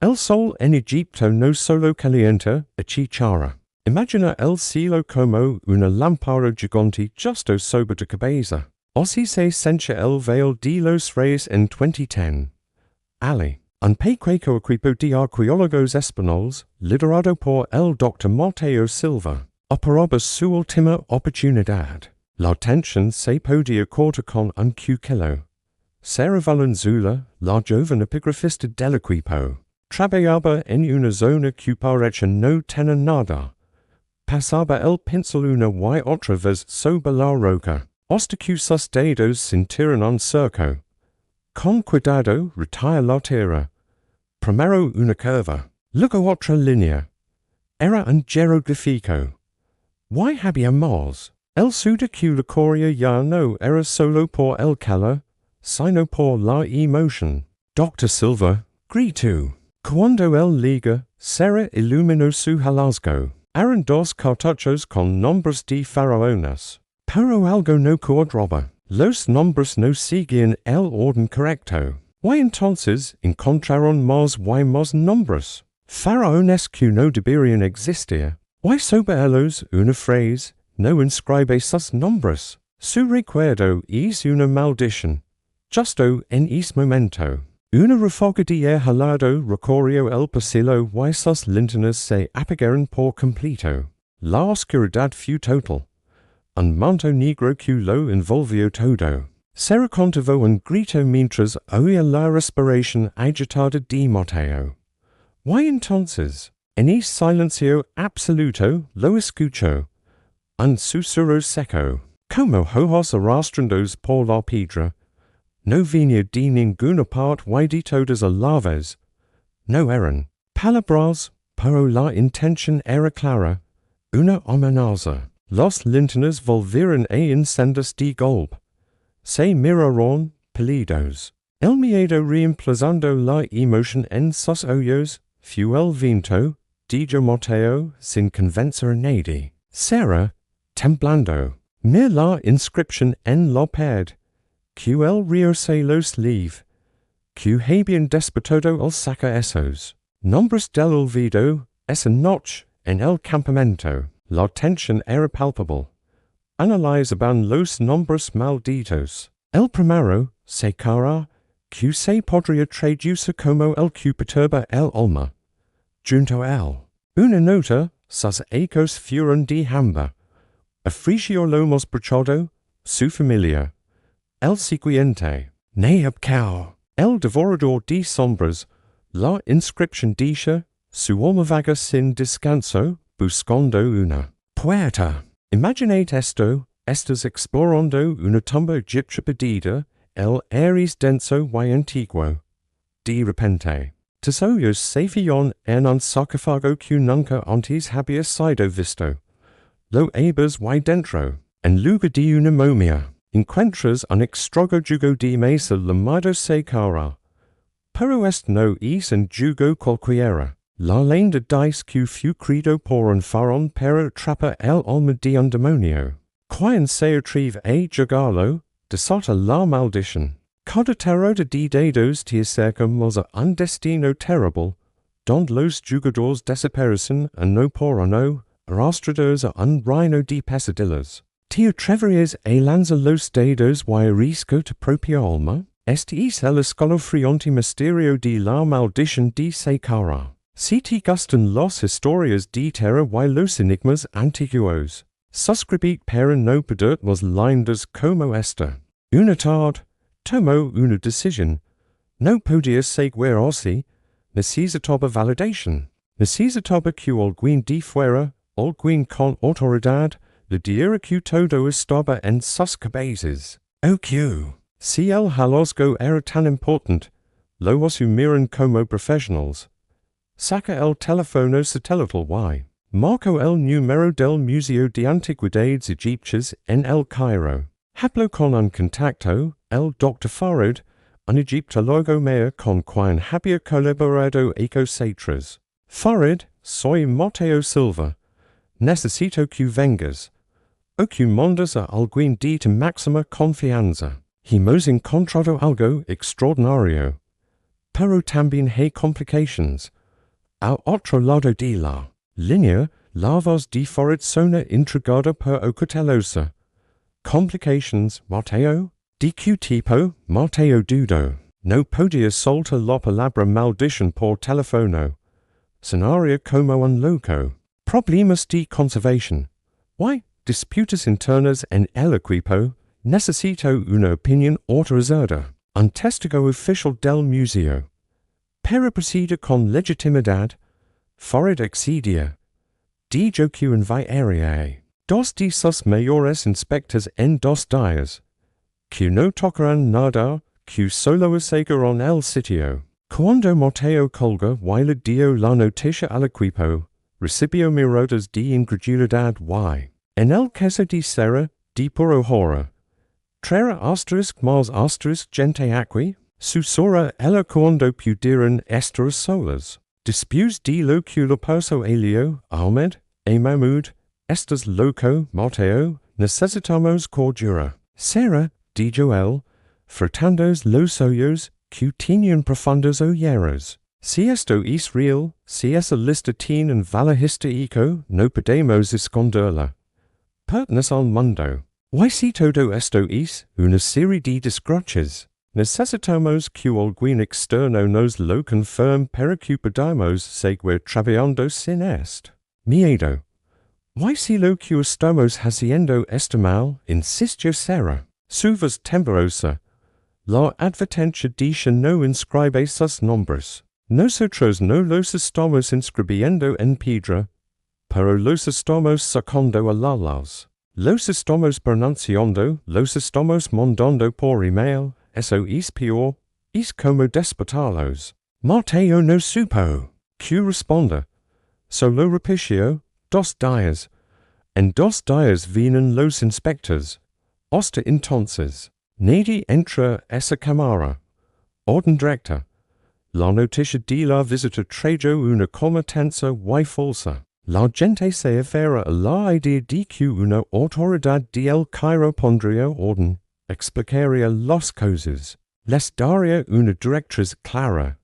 El sol en Egipto no solo calienta a chichara. Imagina el cielo como una lámpara gigante justo sobre tu cabeza. Así se sencha el veil de los Reyes en 2010. Ali. Un pequeño equipo de arqueólogos españoles, liderado por el Dr. Mateo Silva, operaba su última oportunidad. La tensión se podía cortar con un cuchillo. Sara Valenzuela, la joven epigrafista del equipo, trabajaba en una zona que parecía no tener nada. Pasaba el pincel una y otra vez sobre la roca, hasta que sus dedos sintieron un cerco. Con cuidado retira la tierra. Primero una curva, luego otra línea. Era un jeroglífico. ¿Why había más? El suda que la coria ya no era solo por el calor, sino por la emoción. Dr. Silva, gritó. Cuando el liga, Sara iluminó su hallazgo. Eran dos cartuchos con nombres de pharaohs. Pero algo no cuadraba. Los nombres no seguían el orden correcto. ¿Why entonces encontraron más y más nombres? Pharaones que no deberían existir. ¿Why sobre ellos una frase, no inscribáis sus nombres? Su recuerdo es una maldición. Justo en ese momento. Una ráfaga de aire helado recorrió el pasillo y sus linternas se apagaron por completo. La oscuridad fue total. Un manto negro que lo envolvió todo. Sara contuvo un grito mientras oía la respiración agitada de Mateo. ¿Why entonces? En ese silencio absoluto lo escuchó. Un susurro seco, como ojos arrastrandos por la piedra. No venía de ninguna parte y de todas las vez. No eran palabras, pero la intención era clara. Una amenaza. Los linternas volvieron a encenderse de golpe. Se miraron, pálidos. El miedo reemplazando la emoción en sus ojos, fue el viento, dijo Mateo, sin convencer a nadie. Sara, temblando, miró la inscripción en la pared. Que el río se los live. Que habían despertado el saca esos. Nombres del olvido, esa noche, en el campamento. La tensión era palpable. Analizaban los nombres malditos. El primero, se cara, que se podría traducir como el que perturba el alma. Junto a él, una nota, sus ecos fueron de hamba. Ofreció lo más brachado, su familia. El siguiente, Neabcao, el devorador de sombras, la inscripción dice, su alma vaga sin descanso, buscando una puerta. Imaginad esto, estás explorando una tumba egipcia perdida, el aires denso y antiguo. De repente, tus ojos se fijan en un sarcófago que nunca antes había sido visto. Lo abres y dentro, en lugar de una momia, encuentras un extraño jugo de mesa llamado se cara. Pero esto no es un jugo cualquiera. La leyenda dice que fue creado por un faraón para atrapar el alma de un demonio. Quien se atreve a jugarlo, desata la maldición. Cada tarota de dedos te acercamos a un destino terrible, donde los jugadores desaparecen uno por uno, arrastrados a un reino de pesadillas. ¿Te atreverías a lanzar los dedos y arriesgar tu propia alma? Este es el escalofriante misterio de la maldición de Secara. Si te gustan las historias de terror y los enigmas antiguos, suscribid para no perder más lindas como esta. Una tarde, tomó una decisión. No podía seguir así. Necesitaba validación. Necesitaba que alguien de fuera, alguien con autoridad, le diera que todo estaba en sus cabezas. O que, si el hallazgo era tan importante, lo asumieron como profesionales. Saca el teléfono satelital y marcó el número del Museo de Antigüedades Egipcias en el Cairo. Habló con un contacto, el Dr. Farid, un egiptólogo mayor con quien había colaborado ecocentros. Farid, soy Mateo Silva. Necesito que vengas. O que mandas a alguien de tu máxima confianza. Hemos encontrado algo extraordinario. pero tambien hay complications. Al otro lado de la línea, la voz de forid zona intrigada per ocutelosa. Complications, Mateo? De que tipo, Mateo dudo. No podia solta la palabra maldición por teléfono. Scenario como un loco. Problemas de conservation. Why, disputas internas en el equipo, necesito una opinión autorizada. Un testigo oficial del museo. Pero proceda con legitimidad. Forid excedia. De jocu en eerie. Dos de sus mayores inspectores en 2 días. Que no tocarán nada, que solo aseguran el sitio. Cuando Mateo colga y dio la noticia al equipo, recibió miradas de incredulidad y, en el caso de Sarah, de puro horror. Trera asterisk mas asterisk gente aquí, susura ella cuando pudieron estar solas. Después de lo que le pasó a Leo, Ahmed, a Mahmoud, estás loco, Mateo, necesitamos cordura. Sarah, de Joel, frotandos los ojos, que tienen profundos ojeros. Si esto es real, si esa lista tiene un valor histórico, no podemos esconderla. Pertenece al mundo. Y si todo esto es una serie de desgracias, necesitamos que alguien externo nos lo confirme para que podamos seguir trabajando sin esto. Miedo. Y si lo que estamos haciendo está mal, insistió Sarah. Su voz temblorosa. La advertencia dice no inscribáis sus nombres. Nosotros no los estamos inscribiendo en piedra, pero los estamos sacando a la luz. Los estamos pronunciando, los estamos mandando por email, eso es peor, es como despertarlos. Mateo no supo. Q responde. Solo repitió, 2 días. En 2 días vienen los inspectores. Hasta entonces, nadie entra esa cámara. Orden directa. La noticia de la visita trajo una competencia y falsa. La gente se aferra a la idea de que una autoridad de El Cairo pondría orden, explicaría las cosas, les daría una directriz clara.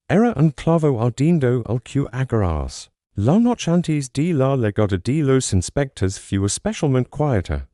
Era un clavo ardiendo al que agarrarse. La noche antes de la llegada de los inspectores fue especialmente quieta.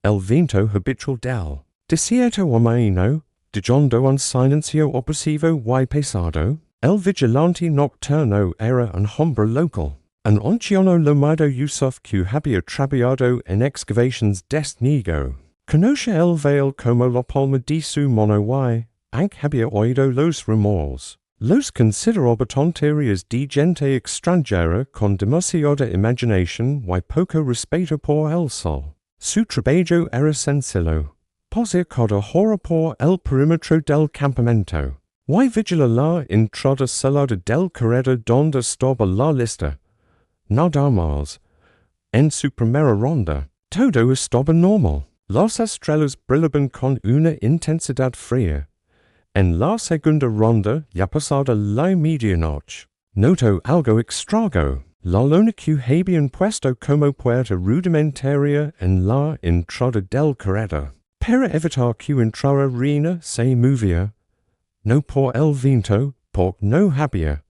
El viento habitual del desierto amaino, dejando un silencio opresivo y pesado, el vigilante nocturno era un hombre local. Un anciano llamado Yusuf que había trabajado en excavations desniego. Conoce el veil como la palma de su mano y, aunque había oído los rumores. Los consideraba tonterías de gente extranjera con demasiada imaginación y poco respeto por el sol. Su trabajo era sencillo. Posar cada hora por el perímetro del campamento. Y vigilar la entrada salada del corredor donde estaba la lista. Nada más. En su primera ronda, todo estaba normal. Las estrellas brillaban con una intensidad fría. En la segunda ronda, ya pasada la medianoche, notó algo extraño. La lona que habían puesto como puerta rudimentaria en la entrada del corredor. Para evitar que entrara reina se movía. No por el viento, porque no había.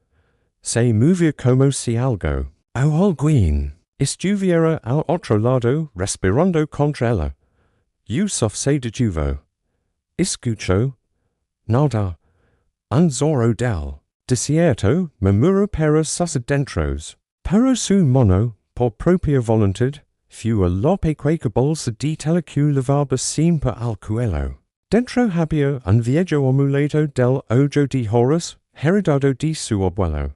Se movía como si algo. O alguien estuviera al otro lado respirando contra ella. Yusuf se detuvo. Escuchó. Nada. Un zorro del desierto murmuró para sus adentros. Pero su mano, por propia voluntad, fue a la pequeña bolsa de tela que llevaba siempre al cuello. Dentro había un viejo amuleto del ojo de Horus, heredado de su abuelo.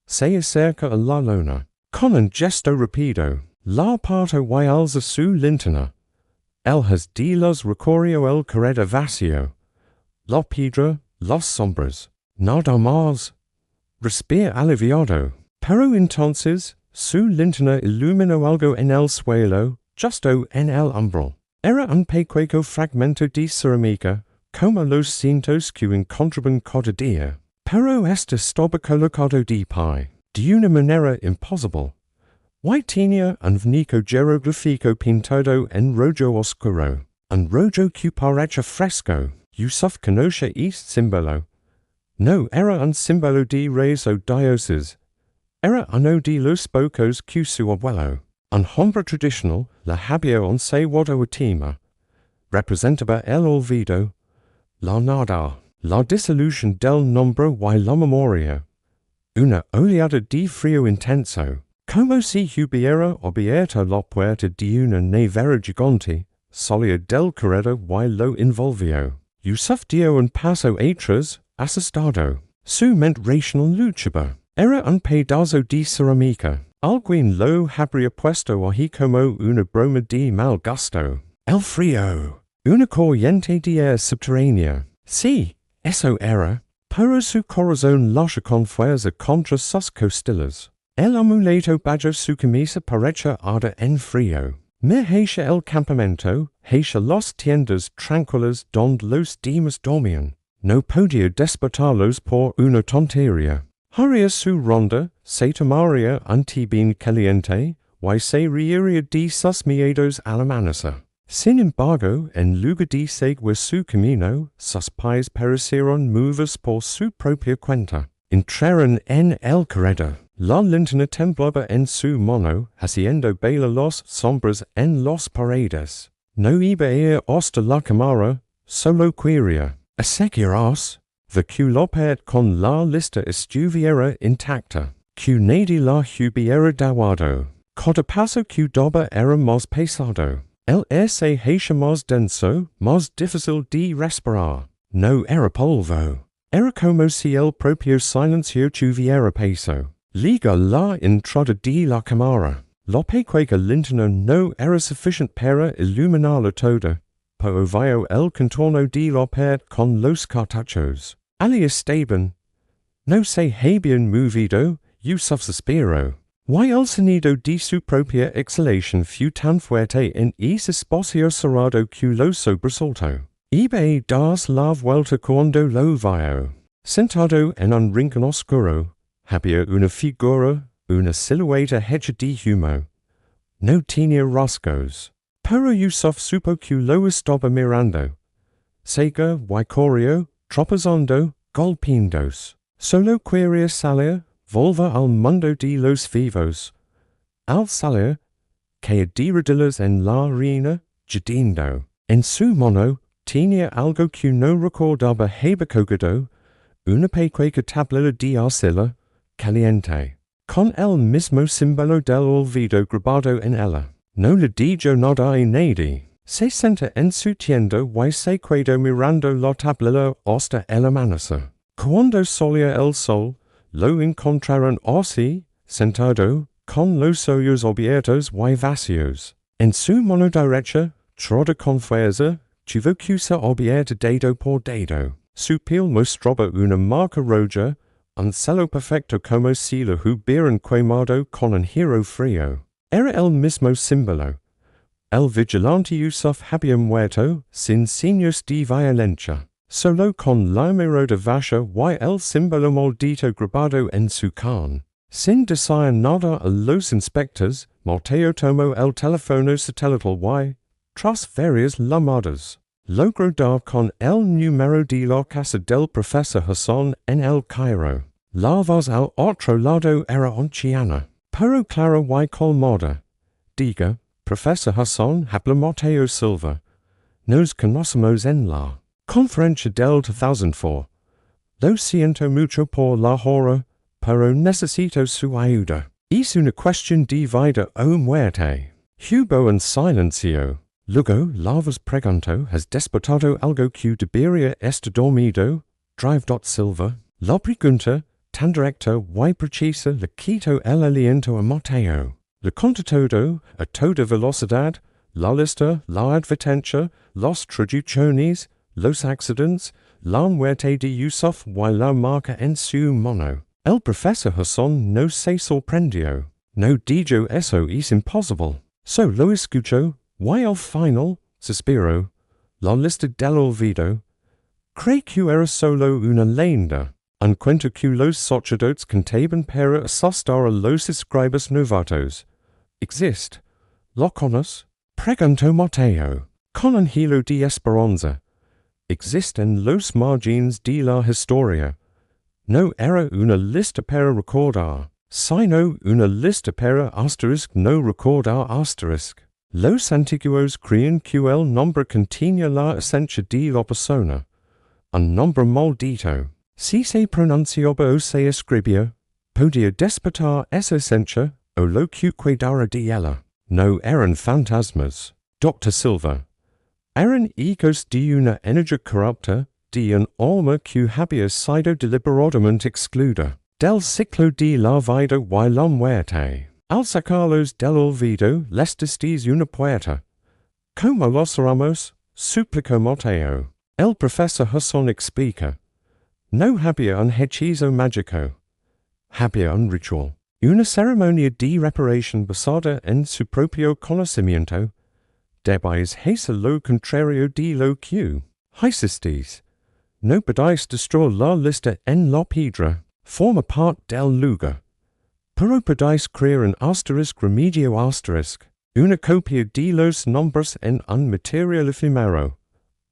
Se acerca a la lona. Con un gesto rápido, la parte y alza su linterna. El has de los recorrió el corredor vacío. La piedra, las sombras. Nada más. Respira aliviado. Pero entonces, su linterna iluminó algo en el suelo, justo en el umbral. Era un pequeño fragmento de cerámica, como los cientos que encontraban cada día. Pero este estaba colocado de pie, de una manera imposible. Y tenía un venico jeroglífico pintado en rollo oscuro, un rollo que parece fresco. Yusuf conoce este símbolo. No era un simbolo de reyes o dioses. Era uno de los pocos que su abuelo. Un hombre tradicional, la había once guardo última. Representaba el olvido, la nada, la disolución del nombre y la memoria. Una oleada de frío intenso. Como si hubiera abierto la puerta de una nevera gigante, salía del corredor y lo envolvió. Yusuf dio un paso atrás, asustado. Su mente racional luchaba. Era un pedazo de cerámica. Alguien lo habría puesto allí como una broma de mal gusto. El frío. Una corriente de air subterránea. Sí, eso era. Pero su corazón lucha con fuerza contra sus costillas. El amuleto bajo su camisa parecía arder en frío. Me hacia el campamento, hacia las tiendas tranquilas donde los demás dormían. No podía despertarlos por una tontería. Haría su ronda, se tomaría un té bien caliente, y se reiría de sus miedos al amanecer. Sin embargo, en lugar de seguir su camino, sus pies parecieron moverse por su propia cuenta. Entraron en el corredor. La linterna temblaba en su mano, haciendo bailar las sombras en las paredes. No iba a ir hasta la cámara, solo quería asegurarse de que la pared con la lista estuviera intacta, que nadie la hubiera dañado. Cada paso que daba era más pesado. El aire se hacía más denso, más difícil de respirar. No era polvo. Era como si el propio silencio tuviera peso. Liga la entrada de la cámara. La pequeña linterna no era suficiente para iluminarla toda, pero vio el contorno de la pared con los cartachos. Ali estaban. No se habían movido, Yusuf suspiró. Y el sonido de su propia exhalación fue tan fuerte en ese espacio cerrado que lo sobresaltó. Iba a darse la vuelta cuando lo vio. Sentado en un rincón oscuro, había una figura, una silueta hecha de humo. No tenía rasgos, pero Yusuf supo que lo estaba mirando. Ciego y corrió, tropezando, golpeándose. Solo quería salir, volver al mundo de los vivos. Al salir, caía de rodillas en la arena, gimiendo. En su mano, tenía algo que no recordaba haber cogido, una pequeña tableta de arcilla, caliente, con el mismo símbolo del olvido grabado en ella. No le dijo nada a nadie. Se sentó en su tienda y se quedó mirando la tableta hasta el amanecer. Cuando salía el sol, lo encontraron así, sentado, con los ojos abiertos y vacíos. En su mano derecha, trota con fuerza, tuvo que ser abierta dedo por dedo. Su piel mostraba una marca roja, un celo perfecto como si lo hubieran quemado con un hierro frío. Era el mismo símbolo. El vigilante Yusuf había muerto sin signos de violencia, solo con la mirada vacha y el símbolo maldito grabado en su carne. Sin decir nada a los inspectores, Mateo tomó el teléfono satelital y, tras varias llamadas, logró dar con el número de la casa del profesor Hassan en el Cairo. La voz al otro lado era anciana, pero clara y calmada. Diga, Profesor Hassan, habla Mateo Silva. Nos conocemos en la conferencia del 2004. Lo siento mucho por la hora, pero necesito su ayuda. Es una cuestión de vida o muerte. Hubo un silencio. Luego, la voz preguntó, ¿has despertado algo que debería estar dormido? Drive. Silva. La pregunta, tan directa y precisa, le quitó el aliento a Mateo. Le contó todo, a toda velocidad, la lista, la advertencia, las traducciones, los accidentes, la muerte de Yusuf y la marca en su mano. El profesor Hassan no se sorprendió. No dijo eso es imposible. Solo escuchó, y al final, suspiró, la lista del olvido. Cree que era solo una leyenda. Un cuento que los sacerdotes contaban para asustar a los escribas novatos. Existe. ¿La conoce? Preguntó Mateo, con un hilo de esperanza. Existe en los margines de la historia. No era una lista para recordar. Sino una lista para asterisk no recordar asterisk. Los antiguos crean QL nombre continua la esencia de la persona. Un nombre maldito. Si se pronunciaba o se escribía, podia despertar esa esencia o lo que quedara de ella. No eran fantasmas. Dr. Silva. Eran ecos de una energía corrupta, de un alma que había sido deliberadamente excluida del ciclo de la vida y la muerte. Al sacarlos del olvido, les destes una puerta. Como los ramos, suplicó Mateo. El profesor Hassan explica. No había un hechizo mágico. Había un ritual. Una ceremonia de reparación basada en su propio conocimiento. Debais hacer lo contrario de lo que hiciste. No podéis destruir la lista en la piedra. Forma parte del lugar. Pero podéis crear un asterisk remedio asterisk. Una copia de los nombres en un material efímero.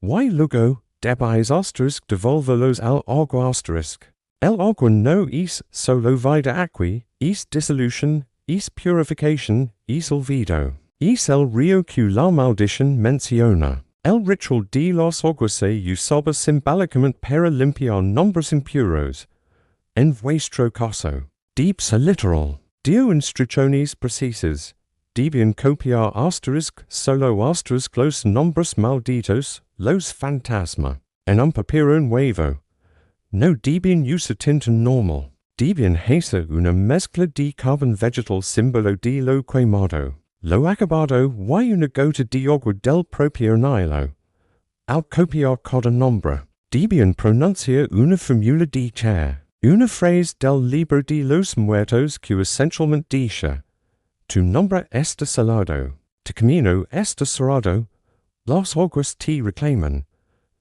Y luego, debéis asterisk devolverlos al agua asterisk. El agua no es solo vida aquí, es disolución, es purificación, es olvido. Es el río que la maldición menciona. El ritual de los aguas se usaba simbólicamente para limpiar nombres impuros. En vuestro caso, deepsa literal. Dio instrucciones precisas. Debían copiar asterisk solo asterisk los nombres malditos, los fantasma. En un papiro nuevo. No debían usar tinta normal. Debían hacer una mezcla de carbon vegetal símbolo de lo quemado. Lo acabado y una gota de agua del propio Nilo. Al copiar cada nombre, debían pronunciar una fórmula de chair. Una frase del libro de los muertos que esencialmente dice: Tu nombre está salado, tu camino está cerrado, las aguas te reclaman.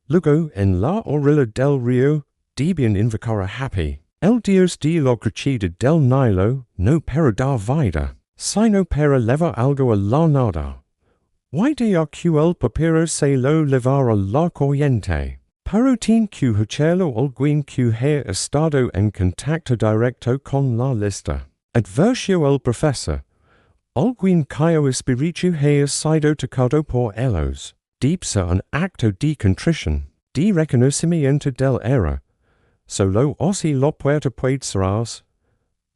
Luego, en la orilla del río, debían invocar a Happy, el dios de la crecida del Nilo, no para dar vida, sino para levar algo a la nada. Y de que el papiro se lo llevara la corriente. Pero tin que hacerlo alguien que haya estado en contacto directo con la lista. Advirtió el profesor. Alguien cuyo espíritu haya sido tocado por ellos. Debsa un acto de contrición, de reconocimiento del error. Solo así la puerta puede cerrarse.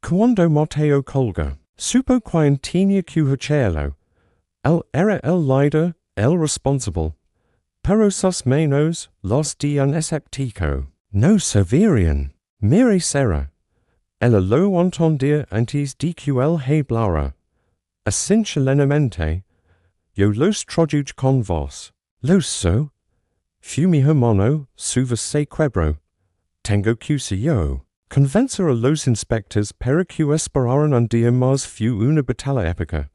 Cuando Mateo colga, supo quien tenía que hacerlo. Él era el líder, el responsable. Pero sus manos, los de un escéptico, no servirían. Mire será. Ella lo entendía antes de que él hablara. Así solenemente, yo los tradujo con vos. Los so. Fu mi hermano, su se quebro. Tengo que ser yo. Convencer a los inspectores para que esperaran un día más fu una batalla épica.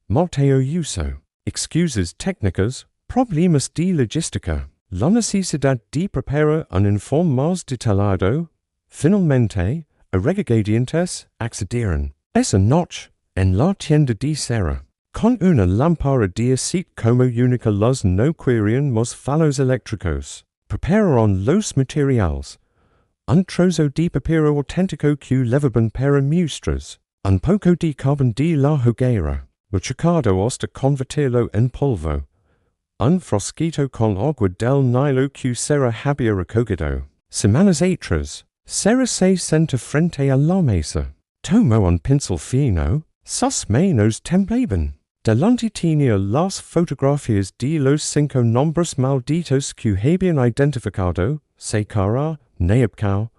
Mateo uso. Excuses técnicas. Problemas de logística. La necesidad de preparar un informe más detallado. Finalmente, a regañadientes accedieron. Esa noche, en la tienda de cera, con una lámpara de aceite como única luz no querían más falos eléctricos. Prepararon los materiales. Un trozo de papiro auténtico que levaban para muestras. Un poco de carbón de la hoguera, machacado hasta convertirlo en polvo. Un frasquito con agua del Nilo que será había recogido. Semanas atrás, Sara se senta frente a la mesa. Tomó un pincel fino. Sus manos temblaban. Delante tenía las fotografías de los 5 nombres malditos que habían identificado, Sekara, Neabkau,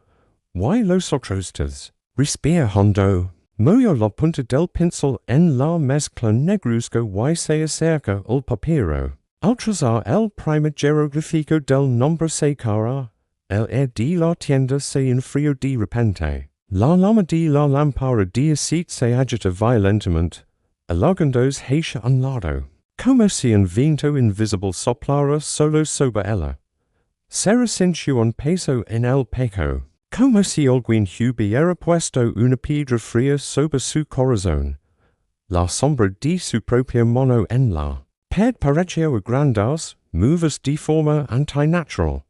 y los otros 3. Respira hondo. Movió la punta del pincel en la mezcla negruzca y se acerca al papiro. Al trazar el primer jeroglífico del nombre Sekara, el de la tienda se enfrió de repente. La llama de la lámpara de aceite se agita violentamente, alargándose hacia un lado, como si un viento invisible soplara solo sobre ella. Sara sintió un peso en el pecho, como si alguien hubiera puesto una piedra fría sobre su corazón. La sombra de su propia mano en la pared pareció agrandarse, moverse de forma antinatural.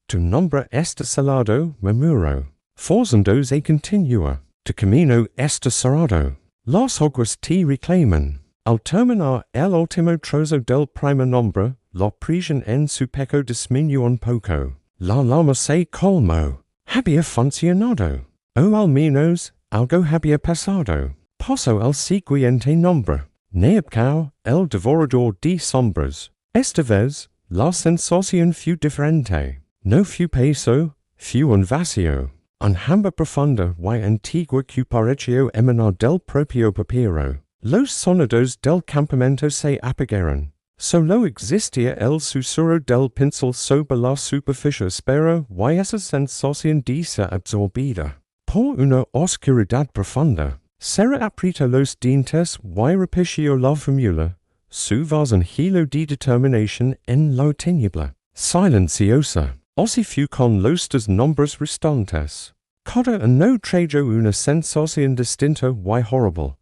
Tu nombre está salado, murmuró. forzando e continua, to camino este cerrado, los aguas te reclaman, al terminar el último trozo del primer nombre, la prisión en su peco disminuyó un poco, la lama se colmó, había funcionado, o al menos, algo había pasado, paso al siguiente nombre, Neabcao, el devorador de sombras, esta vez, la sensación fue diferente, no fue peso, fue un vacío, un hambre profunda y antigua que pareció emanar del propio papiro. Los sonidos del campamento se apagaron. Solo existía el susurro del pincel sobre la superficie espera y esa sensación de ser absorbida por una oscuridad profunda. Serra aprieta los dientes y repitió la fórmula. Subas un hilo de determinación en la tiniebla. Silenciosa. Así fue con los dos nombres restantes. Cada uno trajo una sensación distinta y horrible.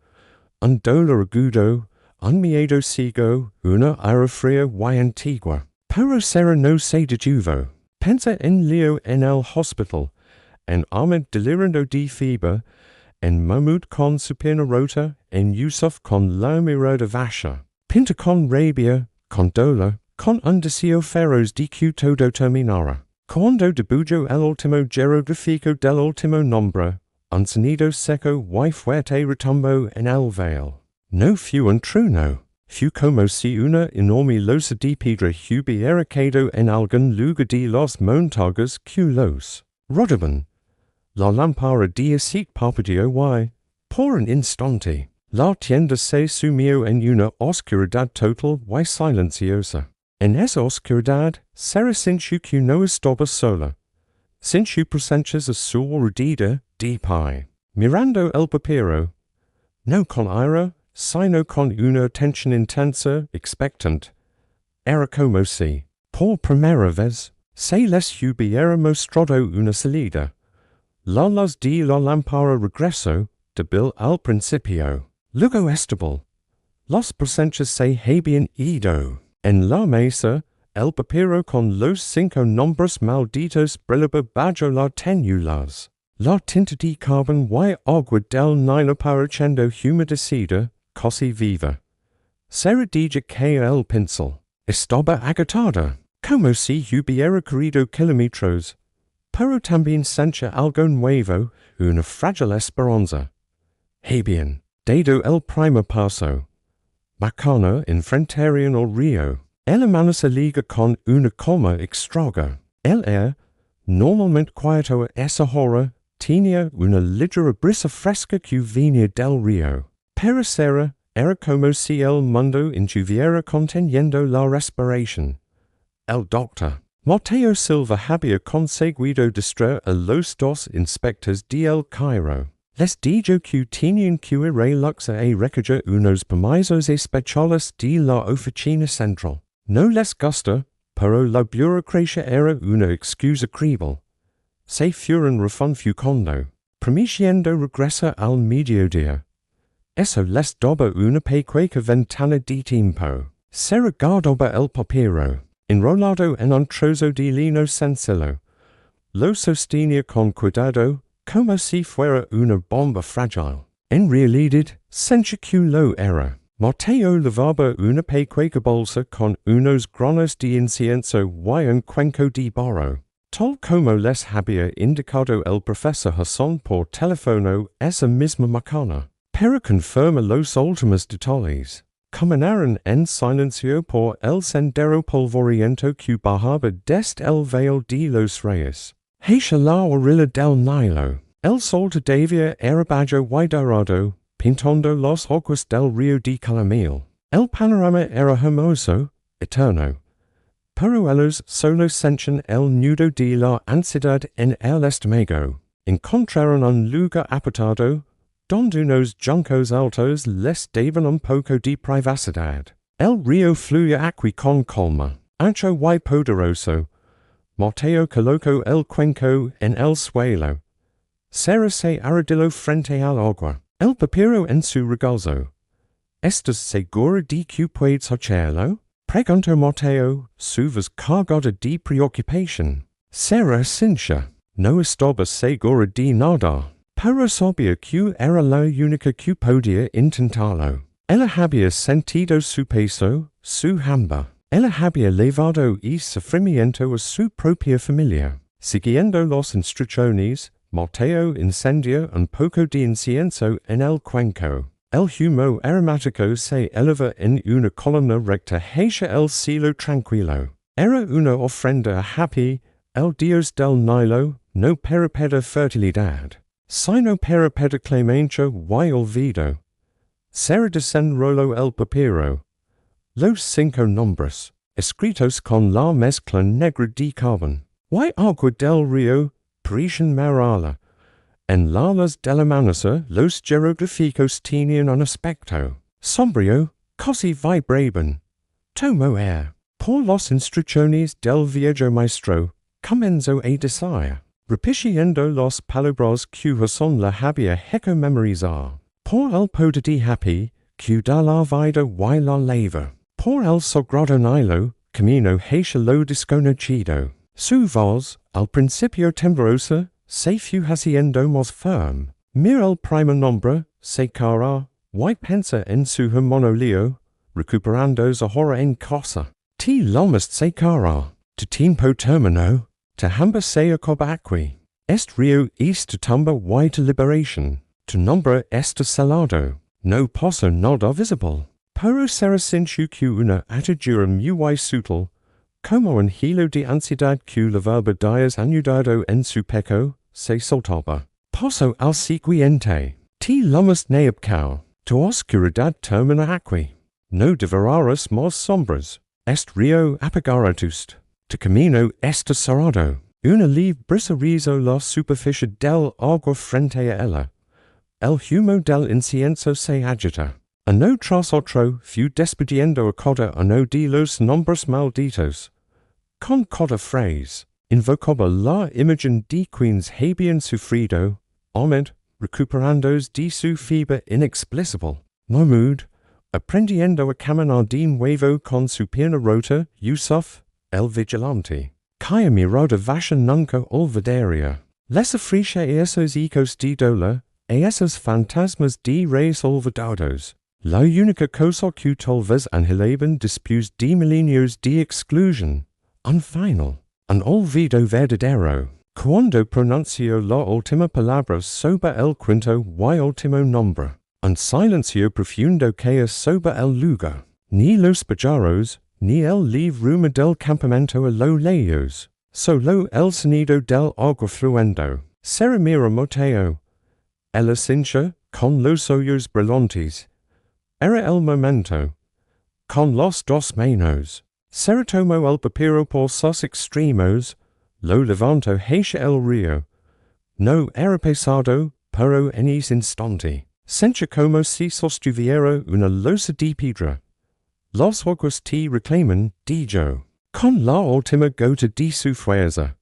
Un dolor agudo, un miedo ciego, una ira fría y antigua. Pero Serra no se detuvo. Pensa en Leo en el hospital, en Ahmed delirando de fiebre, en Mahmud con su pierna rota, en Yusuf con la mirada vacha. Pinta con rabia, con dolor, con un deseo feroz de que todo terminara. Cuando debutó el último jeroglífico del último nombre, un sonido seco y fuerte retumbó en el veil. No fue un trueno, fue como si una enorme losa de piedra hubiera caído en algún lugar de los montañas que los rodeaban. La lámpara de aceite parpadeó y, por un instante, la tienda se sumió en una oscuridad total y silenciosa. En esa oscuridad, Serra sintió que no estaba sola. Sintió presencias a su alrededor de pie. Mirando el papiro, no con ira, sino con una atención intensa, expectant. Era como si, por primera vez, se les hubiera mostrado una salida. La luz de la lámpara regresó, débil al principio. Luego estable. Los presencias se habían ido. En la mesa, el papiro con los 5 nombres malditos brillaba bajo la tenulas. La tinta de carbón y agua del Nilo pareciendo humedecida, casi viva. Serra dijo que el pincel estaba agotado, como si hubiera corrido kilómetros. Pero también sentía algo nuevo, una frágil esperanza. Habían dado el primer paso. Bacana enfrentaron al río. El hermano se liga con una calma extraña. El air, normalmente quieto a esa hora, tenía una ligera brisa fresca que venía del río. Pero Serra era como si el mundo estuviera conteniendo la respiración. El doctor Mateo Silva había conseguido distraer a los dos inspectores de El Cairo. Les dijo que tenían que ir a Luxa a recoger unos permisos especiales de la oficina central. No les gusta, pero la burocracia era una excusa creíble. Se fueron refunfucando, prometiendo regresar al mediodía. Eso les daba una pequeña ventana de tiempo. Se regardaba el papiro, enrolado en un trozo de lino sencillo. Lo sostenía con cuidado, como si fuera una bomba frágil. En realidad, sentía que lo era. Mateo lavaba una pequeña bolsa con unos granos de incienso y un cuenco de barro. Tal como les había indicado el profesor Hassan por teléfono esa misma mañana. Pero confirma los últimos detalles. Caminaron en silencio por el sendero polvoriento que bajaba desde el veil de los Reyes. Hacia la orilla del Nilo. El sol todavía era bajo y dorado, pintando las aguas del río de Calamil. El panorama era hermoso, eterno. Pero ellos solo sentían el nudo de la ansiedad en el estómago. Encontraron un lugar apartado, donde unos juncos altos les daban un poco de privacidad. El río fluía aquí con calma, ancho y poderoso. Mateo colocó el cuenco en el suelo. Serra se arrodilló frente al agua. El papiro en su regazo. ¿Estás seguro de que puedes hacerlo? Preguntó Mateo, su voz cargada de preocupación. Serra sintió. no estobus se gora di nada. Porosobia q era la unica q podia intentalo. Ella habia sentido su peso, su hamba. Ella habia levado y sufrimiento a su propia familia. Siguiendo los instrucciones, Mateo incendia un poco de incienso en el cuenco. El humo aromático se eleva en una columna recta hacia el cielo tranquilo. Era una ofrenda a Happy, el dios del Nilo, no para pedir fertilidad, sino para pedir clemencia y olvido. Será desenrollo el papiro. Los 5 nombres, escritos con la mezcla negra de carbón, y agua del río, parecen marala. En las de la manasa los jeroglíficos tenían un aspecto sombrío, casi vibraban. Tomo por las instrucciones del viejo maestro, comenzó a decir, repitiendo las palabras que son la había hecho memorizar. Por el poder de Happy, que da la vida y la leva. Por el sagrado Nilo, camino hacia lo desconocido. Su voz, al principio temblorosa, se fue haciendo más firme. Mira el primer nombre, se cara, y pensa en su monolio, recuperando ahora en casa. Ti lomast se cara, tu tiempo terminó, tu hamba se acaba aquí. Est rio est tumba y tu liberation, tu nombre est salado, no poso nada visible. Pero será sin que una atadura muy sutil, como un hilo de ansiedad que la verba dias anudado en su peco, se soltaba. Poso al siguiente. Ti lomast neabcao, tu oscuridad termina aquí. No devoraras más sombras. Est rio apagarotust. Tu camino est cerrado. Una leve brisa rizo la superficie del agua frente a ella. El humo del incienso se agita. Uno tras otro fue despidiendo a cada uno de los nombres malditos. Con cada phrase, invocaba la imagen de quienes habían sufrido, Ahmed, recuperándose de su fiebre inexplicable. Mahmud, aprendiendo a caminar de nuevo con su pierna rota, Yusuf, el vigilante. Kaya mirada vasha nunca olvidaria. Les afrisha a esos ecos de dolor, a esos fantasmas de reyes olvidados. La única cosa que tal vez anhelaban después de milenios de exclusión. Un final, un olvido verdadero. Cuando pronunció la última palabra sobre el quinto y último nombre. Un silencio profundo cae sobre el lugar. Ni los pajaros, ni el live rumor del campamento a lo lejos. Solo el sonido del agua fluyendo. Se mira Mateo. El cincha, con los ojos brillantes. Era el momento. Con los dos manos. Se tomó el papiro por sus extremos. Lo levantó hacia el río. No era pesado, pero en ese instante. Sentía como si sostuviera una losa de piedra. Los ojos te reclaman, dijo, con la última gota de su fuerza.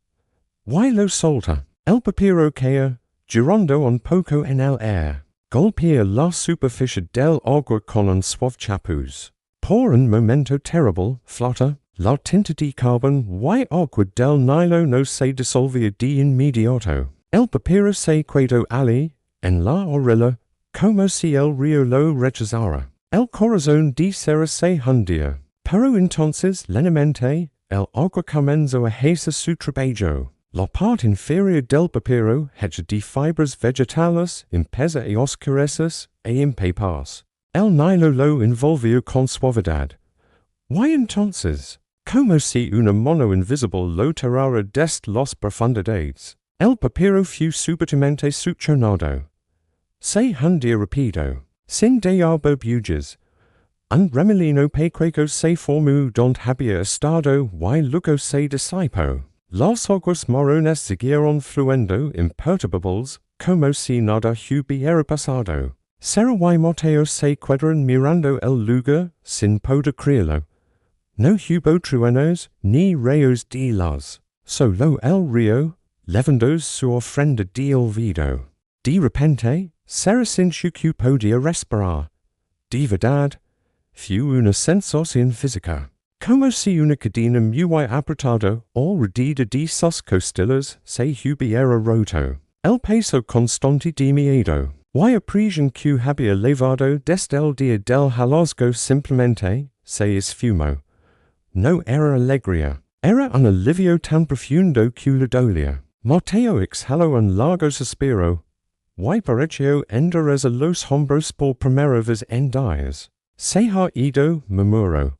Y lo solta. El papiro cae, girando un poco en el aire. Golpea la superficie del agua con un suave chapuz. Por un momento terrible, flota, la tinta de carbón y agua del Nilo no se disolvía de inmediato. El papiro se quedó allí, en la orilla, como si el río lo rechazara. El corazón de Sara se hundía. Pero entonces, lentamente, el agua comenzó a hacer su trabajo. La parte inferior del papiro, hecha de fibras vegetales, empezó a oscurecerse e empaparse. El Nilo lo envolvió con suavidad. Y entonces, como si una mano invisible lo tirara desde las profundidades, el papiro fue súbitamente succionado. Se hundía rápido, sin dejar burbujas. Un remolino pequeño se formó donde había estado y luego se disipó. Las aguas marrones siguieron fluyendo imperturbables, como si nada hubiera pasado. Sara y Mateo se quedaron mirando el lugar, sin poder creerlo. No hubo truenos, ni rayos de luz. Solo el río, levando su ofrenda de olvido. De repente, Sara sintió que podía respirar. De verdad, fue una sensación física. Como si una cadena muy apretado o redida de sus costillas se hubiera roto. El peso constante de miedo. Y presión que había levado desde el día del hallazgo simplemente se esfumó. No era alegría. Era un alivio tan profundo que la dolía. Mateo exhaló un largo suspiro. Y pareció enderezar los hombros por primera vez en días. Se ha ido, murmuró.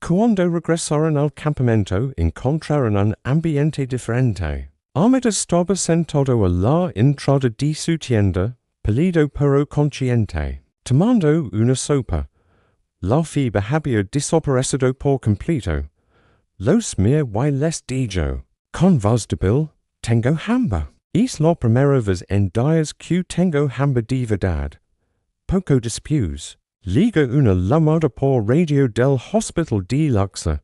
Cuando regresaron al campamento encontraron un ambiente diferente. Ahmed estaba sentado a la entrada de su tienda, pálido pero consciente, tomando una sopa. La fiebre había desaparecido por completo. Los mir y les dijo, con voz débil, tengo hambre. Es la primera vez en días que tengo hambre de verdad. Poco después, liga una llamada por radio del hospital de Luxa.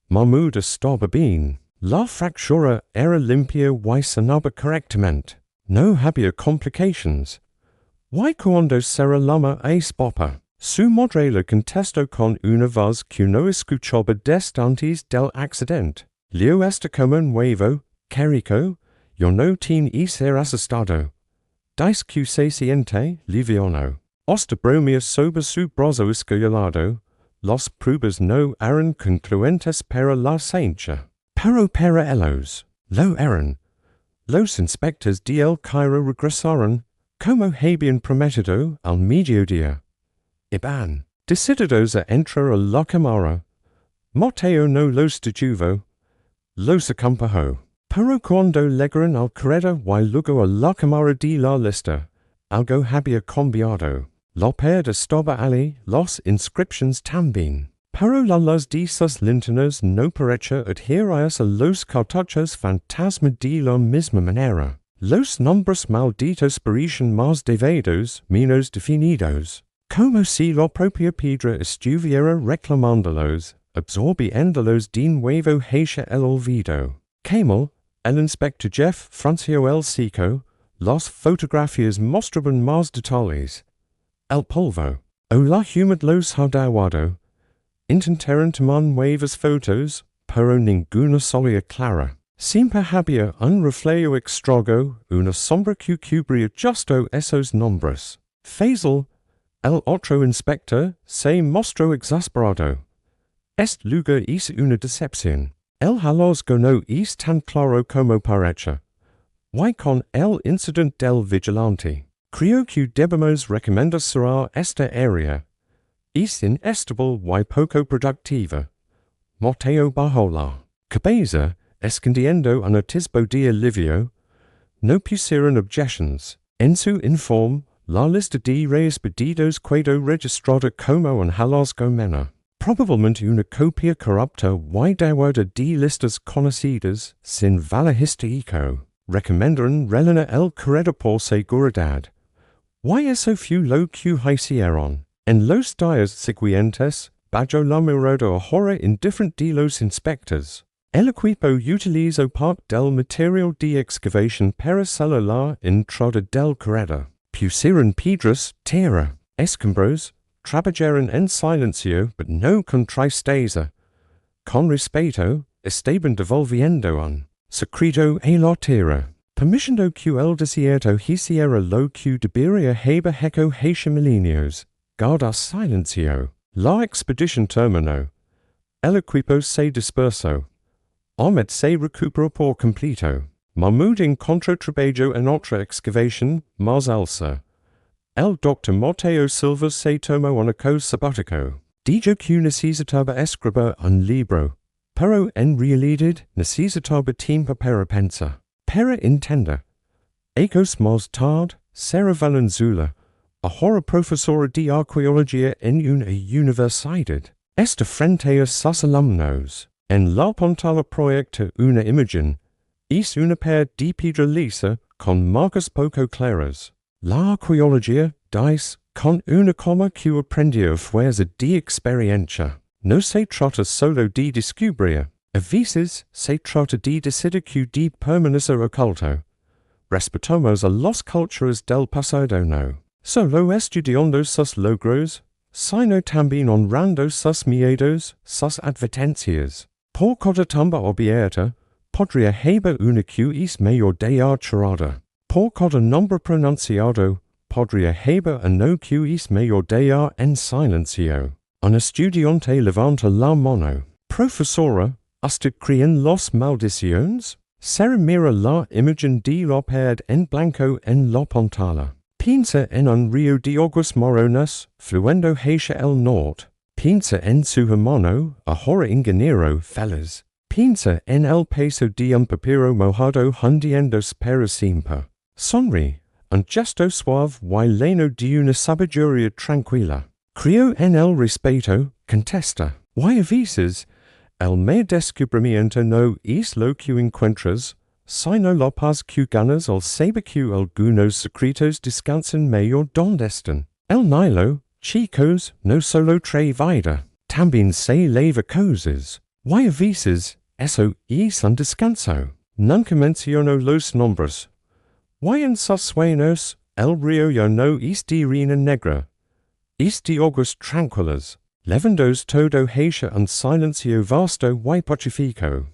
Mahmoud estaba bien. La fractura era limpia y sanaba correctamente. No había complications. Y cuando se llama a Spopa, su madre le contestó con una voz que no escuchaba desde antes del accidente. Leo está como nuevo, carico, yo no tin ser asustado. Dice que se siente liviano. Hasta bromea sobre su brazo escayolado, las pruebas no eran concluentes para la ciencia. Pero para ellos, lo eran. Los inspectores de El Cairo regresaron, como habían prometido, al mediodía. Iban decididos a entrar a la cámara. Mateo no los detuvo, los acompañó. Pero cuando llegaron al corredor y luego a la cámara de la lista, algo había cambiado. La pared estaba allí, las inscripciones también. Pero la luz de sus linternas no parecía adherirse a los cartuchos fantasma de la misma manera. Los nombres malditos parecían más devados, menos definidos. Como si la propia piedra estuviera reclamándolos, absorbiéndolos de nuevo hacia el olvido. Camel, el inspector Jeff franció el seco, las fotografías mostraban más detalles. El polvo, o la humedad los ha dado. Intentaron tomar nuevas fotos, pero ninguna salía clara. Siempre había un reflejo extraño, una sombra que cubría justo esos nombres. Faisal, el otro inspector, se mostró exasperado. Este lugar es una decepción. El hallazgo no es tan claro como parece. Y con el incidente del vigilante, creo que debemos recomendar esta área. Es inestable y poco productiva. Mateo bajó la cabeza, escondiendo un atisbo de alivio. No pusieron objections. En su informe, la lista de Reyes Perdidos quedó registrada como un hallazgo menor. Probablemente una copia corrupta y dañada de listas conocidas sin valor histórico. Recomendaron rellenar el corredor por seguridad. Y eso fue lo que hicieron. En los días siguientes, bajo la mirada ahora indifferente de los inspectores, el equipo utilizó parte del material de excavación para hacer la entrada del corredor. Pusieron piedras, tierra, escombros, trabajaron en silencio, but no con tristeza. Con respeto, estaban devolviendo un secreto a la tierra. Permitiendo que el desierto hiciera lo que debería haber hecho hace milenios. Guarda silencio. La expedición terminó. El equipo se dispersó. Ahmed se recuperó por completo. Mahmoud encontró trabajo en otra excavación, más alza. El Dr. Mateo Silva se tomó un año sabático. Dijo que necesitaba escribir un libro, pero en realidad necesitaba tiempo para pensar, para entender. Años más tarde, Sarah Valenzuela, ahora profesora de arqueología en una universidad, está frente a sus alumnos. En la pantalla proyecta una imagen. Es una pared de piedra lisa con marcas poco claras. La arqueología, dice, con una coma que aprendió fuerza de experiencia. No se trata solo de descubrir. A veces se trata de decidir que de permanecer oculto. Respetamos a las culturas del pasado no. Solo estudiando sus logros, sino tambien on rando sus miedos, sus advertencias. Por codatumba obierta, podria haber una quis mayor dear charada. Por coda nombre pronunciado, podria haber a no quis mayor dear en silencio. Un estudiante levanta la mano. Profesora, usted creen los maldiciones? Sera mira la imagen de lo perd en blanco en la pantalla. Piensa en un río de aguas moronas, fluendo hacia el norte. Piensa en su hermano, ahora ingeniero, fellas. Piensa en el peso de un papiro mojado hundiéndose para siempre. Sonríe, un gesto suave y lleno de una sabiduría tranquila. Creo en el respeto, contesta. Y a veces, el me descubrimiento no es lo que encuentras, sino la paz que ganas al saber que algunos secretos descansan mayor donde están. El Nilo, chicos, no solo trae vida, también se leva cosas. Y a veces, eso es un descanso. Nunca menciono los nombres. Y en sus sueños, el río ya no es de arena negra, es de aguas tranquilas, levandos todo hacia un silencio vasto y pacifico.